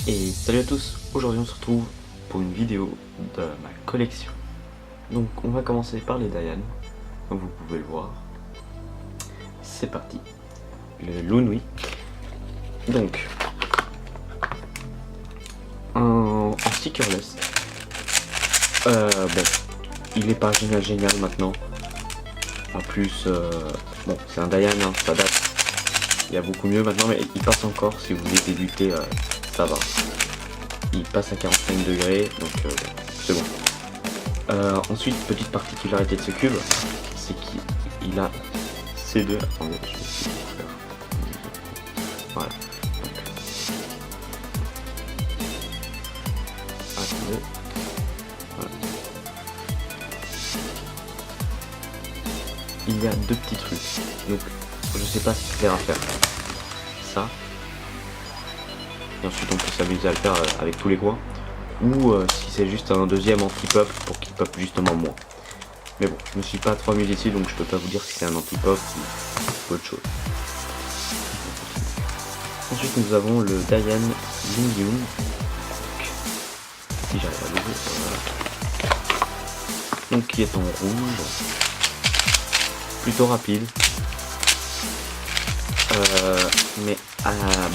Et salut à tous, aujourd'hui on se retrouve pour une vidéo de ma collection. Donc on va commencer par les Diane, comme vous pouvez le voir. C'est parti, le Lunui. Donc, en stickerless. Bon, il est pas génial maintenant. En plus, bon c'est un Diane, hein, ça date. Il y a beaucoup mieux maintenant, mais il passe encore si vous voulez débuter, ça va. Il passe à 45 degrés, donc c'est bon. Ensuite, petite particularité de ce cube, c'est qu'il a ces deux. Attendez, je vais essayer de faire. Voilà. Donc, attendez. Voilà. Il y a deux petits trucs. Donc, je sais pas si c'est clair à faire. Ça. Et ensuite, on peut s'amuser à le faire avec tous les coins. Ou si c'est juste un deuxième anti-pop pour qu'il pop justement moins. Mais bon, je me suis pas trop amusé ici, donc je peux pas vous dire si c'est un anti-pop ou autre chose. Ensuite nous avons le Diane Lingyun. Si j'arrive à l'ouvrir, voilà. Donc qui est en rouge. Plutôt rapide. Mais à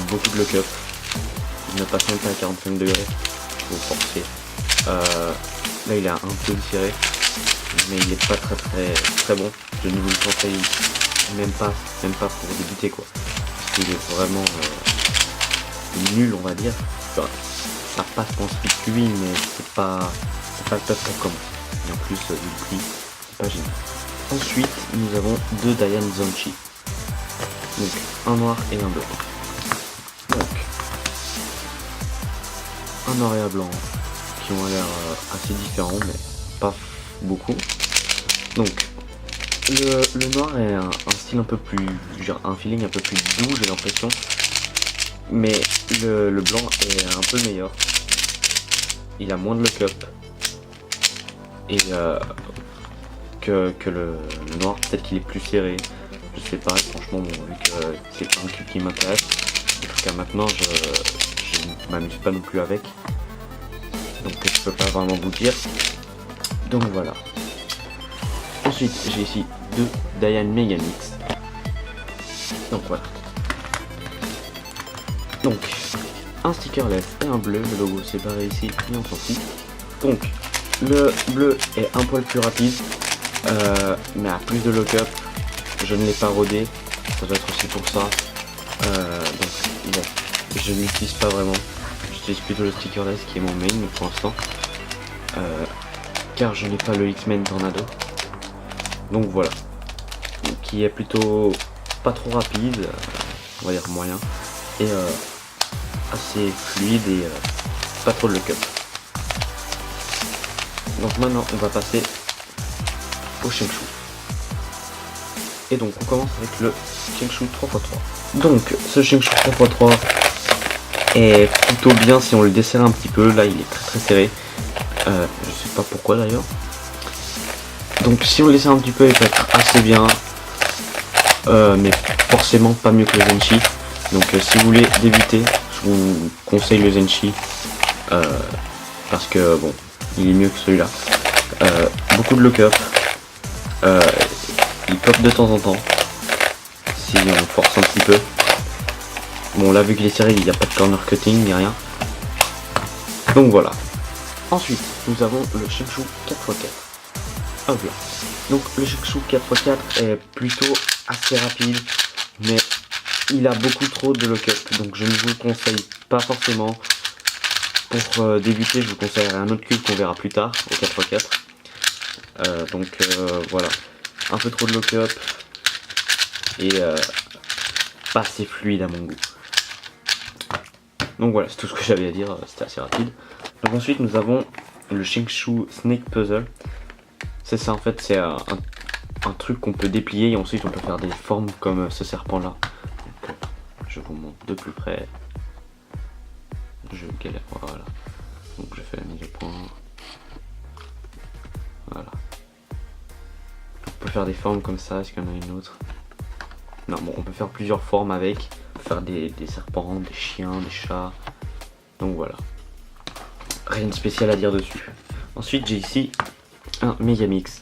beaucoup de lock-up. Il ne passe même pas à 45 degrés. Faut forcer. Là il est un peu tiré, mais il est pas très bon. Je ne vous le conseille même pas pour débuter quoi. Parce qu'il est vraiment nul on va dire. Enfin, ça passe pour un speed QI mais c'est pas le top pour commencer. Et en plus le prix c'est pas génial. Ensuite nous avons deux Diane Zanchi. Donc un noir et un blanc. Donc un noir et un blanc qui ont l'air assez différents mais pas beaucoup. Donc le noir est un style un peu plus, genre un feeling un peu plus doux j'ai l'impression, mais le blanc est un peu meilleur. Il a moins de lock-up et que le noir, peut-être qu'il est plus serré, je sais pas, franchement bon, vu que c'est pas un cube qui m'intéresse, jusqu'à maintenant je ne m'amuse pas non plus avec, donc je peux pas vraiment vous dire. Donc voilà. Ensuite j'ai ici deux Diane Megamix. Donc voilà. Donc un stickerless et un bleu, le logo séparé ici, mais on s'en fout. Donc le bleu est un poil plus rapide, mais a plus de lock-up. Je ne l'ai pas rodé, ça doit être aussi pour ça. Donc bon, je ne l'utilise pas vraiment. J'utilise plutôt le stickerless qui est mon main pour l'instant. Car je n'ai pas le X-Men Tornado. Donc voilà. Qui est plutôt pas trop rapide, on va dire moyen. Et assez fluide et pas trop de lock-up. Donc maintenant on va passer au Shengshu. Et donc on commence avec le Shengshu 3x3. Donc ce Shengshu 3x3 est plutôt bien si on le desserre un petit peu. Là il est très serré. Je sais pas pourquoi d'ailleurs. Donc si on le desserre un petit peu il peut être assez bien. Mais forcément pas mieux que le Zenshi. Donc si vous voulez débuter, je vous conseille le Zenshi. Parce que bon, il est mieux que celui-là. Beaucoup de lock-up. Il pop de temps en temps. Si on force un petit peu. Bon là vu qu'il est serré, il n'y a pas de corner cutting ni rien. Donc voilà. Ensuite, nous avons le Shengshu 4x4. Hop là. Donc le Shengshu 4x4 est plutôt assez rapide, mais il a beaucoup trop de lock-up, donc je ne vous le conseille pas forcément. Pour débuter, je vous conseillerais un autre cube qu'on verra plus tard, au 4x4. Voilà, un peu trop de lock-up et pas assez fluide à mon goût. Donc voilà, c'est tout ce que j'avais à dire, c'était assez rapide. Donc ensuite nous avons le Shengshu Snake Puzzle. C'est ça en fait, c'est un truc qu'on peut déplier et ensuite on peut faire des formes comme ce serpent là. Donc je vous montre de plus près. Je galère, voilà. Donc je fais la mise au point. Voilà. On peut faire des formes comme ça, est-ce qu'il y en a une autre? Non, bon, on peut faire plusieurs formes avec. On peut faire des serpents, des chiens, des chats. Donc voilà. Rien de spécial à dire dessus. Ensuite j'ai ici un Megamix.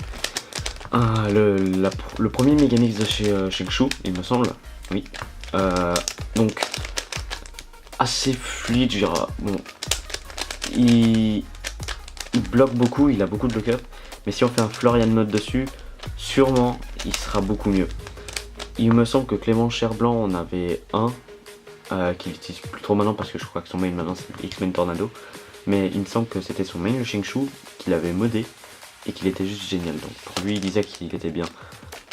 Le premier Megamix de chez Shengshu, il me semble. Oui. Donc assez fluide, je dirais. Bon, il bloque beaucoup, il a beaucoup de lock-up. Mais si on fait un Florian mode dessus, sûrement il sera beaucoup mieux. Il me semble que Clément Cherblanc en avait un qu'il utilise plus trop maintenant parce que je crois que son main maintenant c'est X-Men Tornado. Mais il me semble que c'était son main le Shengshu qu'il avait modé et qu'il était juste génial. Donc pour lui il disait qu'il était bien.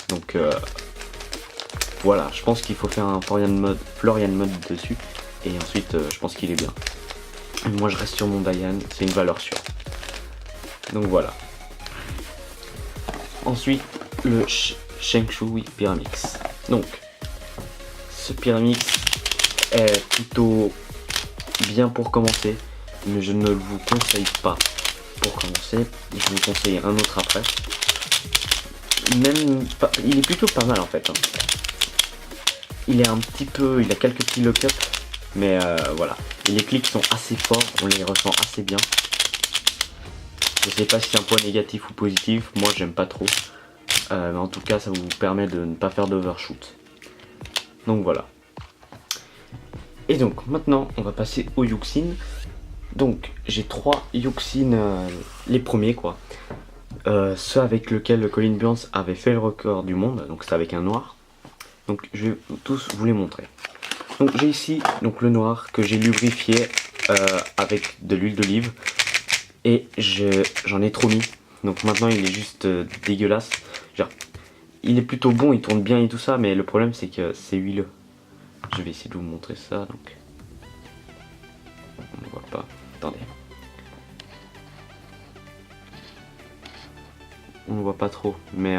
Donc voilà, je pense qu'il faut faire un Florian mode dessus. Et ensuite je pense qu'il est bien. Et moi je reste sur mon Diane, c'est une valeur sûre. Donc voilà. Ensuite le Shengshu Pyramix. Donc ce Pyramix est plutôt bien pour commencer, mais je ne vous conseille pas pour commencer. Je vais vous conseiller un autre après. Même pas, il est plutôt pas mal en fait. Il est un petit peu, il a quelques petits lock-up, mais voilà. Et les clics sont assez forts, on les ressent assez bien. Je sais pas si c'est un point négatif ou positif, moi j'aime pas trop. Mais en tout cas ça vous permet de ne pas faire d'overshoot. Donc voilà. Et donc maintenant on va passer au Yuxin. Donc j'ai 3 Yuxin, les premiers quoi. Ceux avec lequel Colin Burns avait fait le record du monde, donc c'est avec un noir. Donc je vais tous vous les montrer. Donc j'ai ici donc le noir que j'ai lubrifié avec de l'huile d'olive. Et j'en ai trop mis. Donc maintenant il est juste dégueulasse. Genre, il est plutôt bon, il tourne bien et tout ça, mais le problème c'est que c'est huileux. Je vais essayer de vous montrer ça donc. On ne voit pas. Attendez. On ne voit pas trop, mais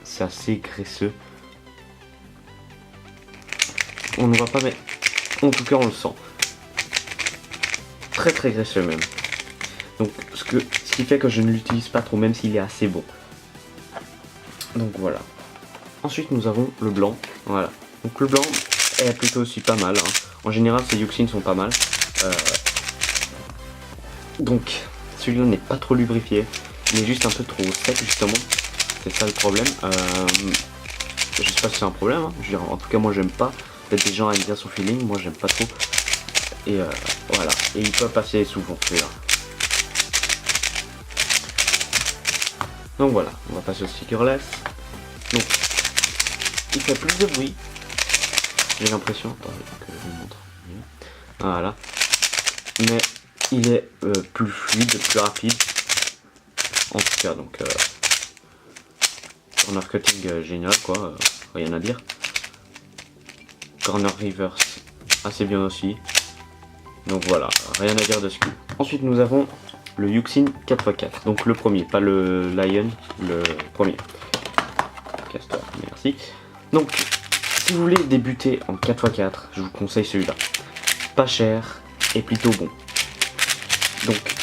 c'est assez graisseux. On ne voit pas, mais en tout cas on le sent. Très très graisseux même. Donc ce qui fait que je ne l'utilise pas trop, même s'il est assez bon. Donc voilà. Ensuite nous avons le blanc. Voilà. Donc le blanc est plutôt aussi pas mal. Hein. En général ces Yuxin sont pas mal. Donc celui-là n'est pas trop lubrifié. Il est juste un peu trop sec justement. C'est ça le problème. Je sais pas si c'est un problème. Hein. Je veux dire, en tout cas moi j'aime pas. Peut-être des gens aiment bien son feeling. Moi j'aime pas trop. Et voilà. Et il peut passer souvent celui-là. Donc voilà, on va passer au stickerless. Donc, il fait plus de bruit. J'ai l'impression. Attendez que je vous montre. Voilà. Mais il est plus fluide, plus rapide. En tout cas, donc corner cutting génial quoi, rien à dire. Corner reverse assez bien aussi. Donc voilà, rien à dire dessus. Ensuite nous avons le Yuxin 4x4, donc le premier, pas le Lion, le premier. Castor, merci. Donc, si vous voulez débuter en 4x4, je vous conseille celui-là. Pas cher et plutôt bon. Donc,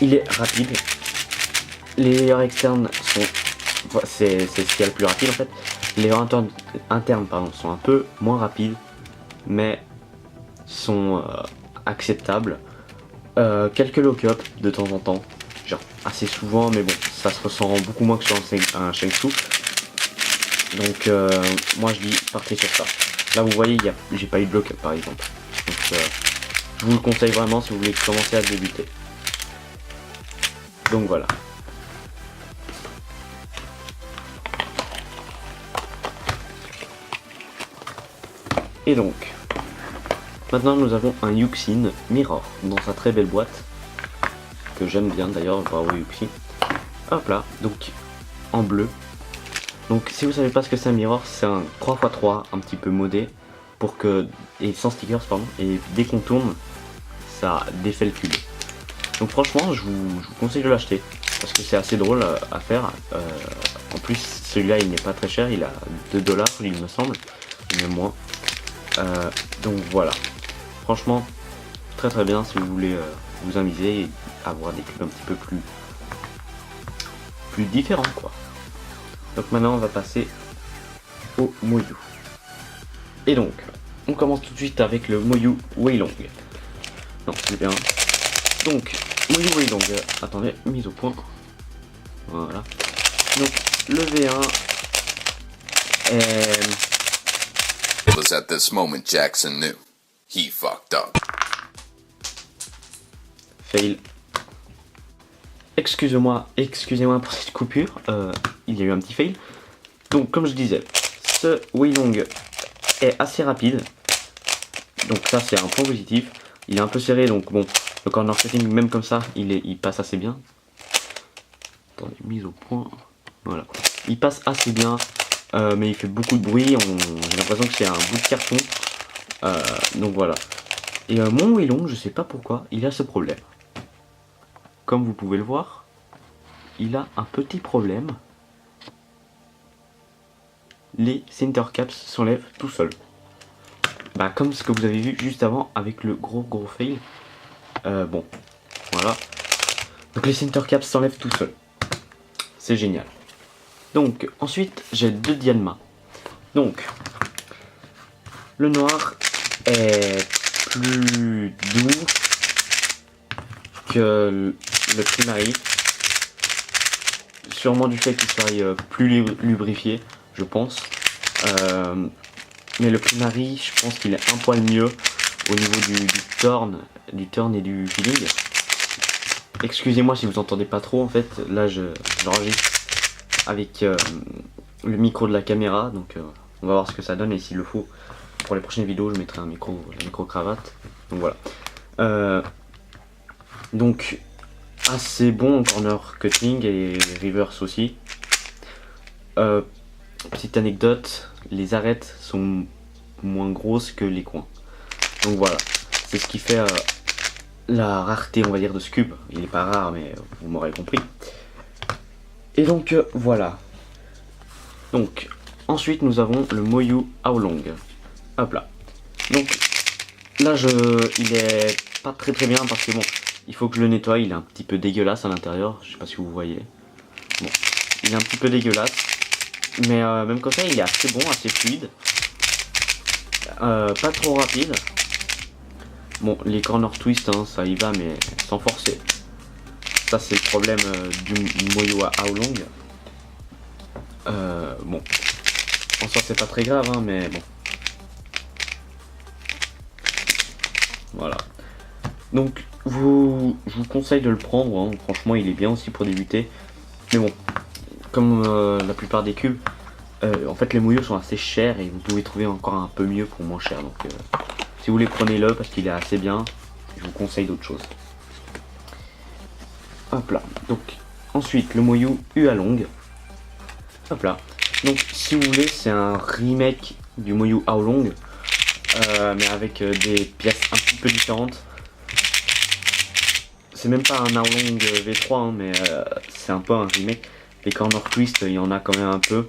il est rapide. Les layers externes sont... c'est ce qu'il y a le plus rapide en fait. Les layers internes pardon, sont un peu moins rapides, mais sont acceptables. Quelques lock-up de temps en temps, genre assez souvent, mais bon, ça se ressent beaucoup moins que sur un Shengshu. Donc moi je dis partez sur ça. Là vous voyez, j'ai pas eu de bloc-up par exemple. Donc je vous le conseille vraiment si vous voulez commencer à débuter. Donc voilà. Et donc, maintenant nous avons un Yuxin Mirror dans sa très belle boîte, que j'aime bien d'ailleurs, bravo Yuxin. Hop là, donc en bleu. Donc si vous savez pas ce que c'est un Mirror, c'est un 3x3 un petit peu modé, pour que, et sans stickers pardon, et dès qu'on tourne, ça défait le cube. Donc franchement je vous conseille de l'acheter, parce que c'est assez drôle à faire. En plus celui-là il n'est pas très cher, il a 2$ il me semble, même moins. Donc voilà, franchement très très bien si vous voulez vous amuser et avoir des cubes un petit peu plus différents quoi. Donc maintenant on va passer au Moyu. Et donc on commence tout de suite avec le Moyu Weilong. Non, c'est bien. Donc, Moyu Weilong, attendez, mise au point. Voilà. Donc, le V1 est... It was at this moment Jackson knew. He fucked up. Fail. Excusez-moi pour cette coupure, il y a eu un petit fail. Donc comme je disais, ce Weilong est assez rapide. Donc ça c'est un point positif. Il est un peu serré, donc bon, le corner cutting même comme ça, il passe assez bien. Attendez, mise au point. Voilà. Il passe assez bien, mais il fait beaucoup de bruit. J'ai l'impression que c'est un bout de carton. Donc voilà. Et mon Weilong, je sais pas pourquoi, il a ce problème. Comme vous pouvez le voir, il a un petit problème. Les center caps s'enlèvent tout seuls. Bah, comme ce que vous avez vu juste avant avec le gros fail. Bon, voilà. Donc les center caps s'enlèvent tout seuls. C'est génial. Donc ensuite j'ai deux Dianma. Donc le noir est plus doux que le Primary. Sûrement du fait qu'il soit plus lubrifié, je pense. Mais le Primary, je pense qu'il est un poil mieux au niveau du turn et du feeling. Excusez-moi si vous entendez pas trop, en fait, là j'enregistre avec le micro de la caméra, donc on va voir ce que ça donne, et s'il le faut, pour les prochaines vidéos, je mettrai un micro cravate. Donc voilà. Donc assez bon en corner cutting et reverse aussi. Petite anecdote, les arêtes sont moins grosses que les coins. Donc voilà, c'est ce qui fait la rareté, on va dire, de ce cube. Il est pas rare, mais vous m'aurez compris. Et donc voilà. Donc ensuite nous avons le Moyu Aolong. Hop là. Donc là il est pas très bien parce que bon, il faut que je le nettoie. Il est un petit peu dégueulasse à l'intérieur. Je sais pas si vous voyez. Bon, il est un petit peu dégueulasse. Mais même comme ça, il est assez bon, assez fluide. Pas trop rapide. Bon, les corner twist, hein, ça y va, mais sans forcer. Ça, c'est le problème du Moyu Aolong. Bon. En soi, c'est pas très grave, hein, mais bon. Voilà. Donc, je vous conseille de le prendre. Hein. Franchement, il est bien aussi pour débuter. Mais bon, comme la plupart des cubes, en fait les Moyu sont assez chers et vous pouvez trouver encore un peu mieux pour moins cher. Donc si vous voulez, prenez-le parce qu'il est assez bien. Je vous conseille d'autres choses. Hop là. Donc ensuite le Moyu Hualong. Hop là. Donc si vous voulez, c'est un remake du Moyu Aolong, mais avec des pièces un petit peu différentes. C'est même pas un Aolong V3, hein, mais c'est un peu un remake. Les corner twist, il y en a quand même un peu,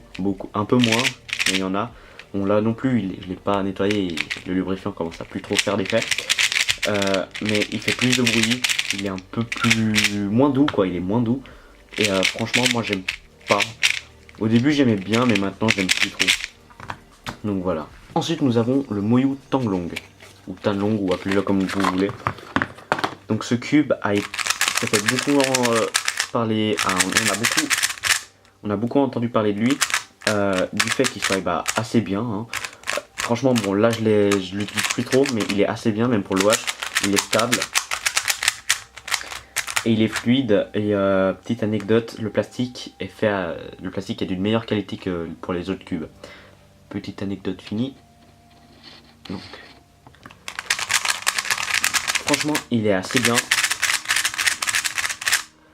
un peu moins, mais il y en a. Bon là non plus, je l'ai pas nettoyé, le lubrifiant commence à plus trop faire d'effet. Mais il fait plus de bruit, il est un peu moins doux quoi, il est moins doux. Et franchement moi j'aime pas. Au début j'aimais bien, mais maintenant j'aime plus trop. Donc voilà. Ensuite nous avons le Moyu Tanglong, ou Tanlong, ou appelez-le comme vous voulez. Donc ce cube ça fait beaucoup parler, on a beaucoup entendu parler de lui, du fait qu'il soit assez bien. Hein. Franchement, bon, là je l'utilise plus trop, mais il est assez bien, même pour le wash. Il est stable et il est fluide. Et petite anecdote, le plastique est d'une meilleure qualité que pour les autres cubes. Petite anecdote finie. Donc, franchement, il est assez bien.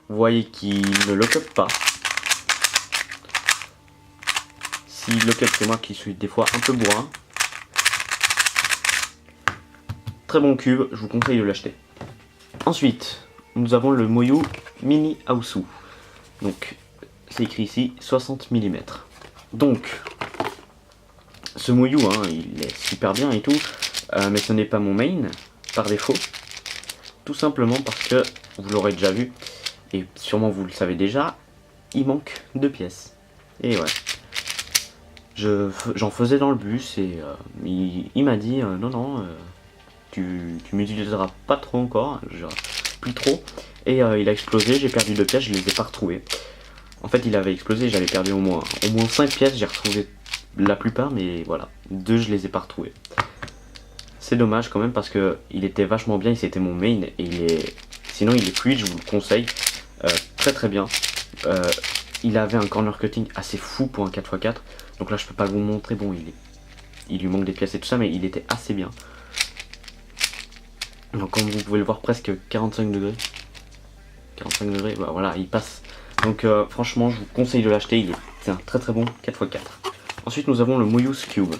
Vous voyez qu'il ne lock-up pas. S'il lock-up, c'est moi qui suis des fois un peu bourrin. Très bon cube, je vous conseille de l'acheter. Ensuite, nous avons le Moyu Mini Aosu. Donc, c'est écrit ici 60 mm. Donc, ce Moyu, hein, il est super bien et tout, mais ce n'est pas mon main, par défaut. Tout simplement parce que, vous l'aurez déjà vu, et sûrement vous le savez déjà, il manque 2 pièces. Et ouais. J'en faisais dans le bus et il m'a dit non, tu m'utiliseras pas trop encore, genre plus trop. Et il a explosé, j'ai perdu 2 pièces, je les ai pas retrouvées. En fait il avait explosé, j'avais perdu au moins 5 pièces, j'ai retrouvé la plupart, mais voilà, 2 je les ai pas retrouvées. C'est dommage quand même parce que il était vachement bien, c'était mon main et sinon il est fluide, je vous le conseille, très très bien. Il avait un corner cutting assez fou pour un 4x4, donc là je peux pas vous montrer, bon il lui manque des pièces et tout ça, mais il était assez bien. Donc comme vous pouvez le voir, presque 45 degrés. 45 degrés, bah, voilà, il passe. Donc franchement, je vous conseille de l'acheter, il est un très très bon 4x4. Ensuite, nous avons le Moyus Cube.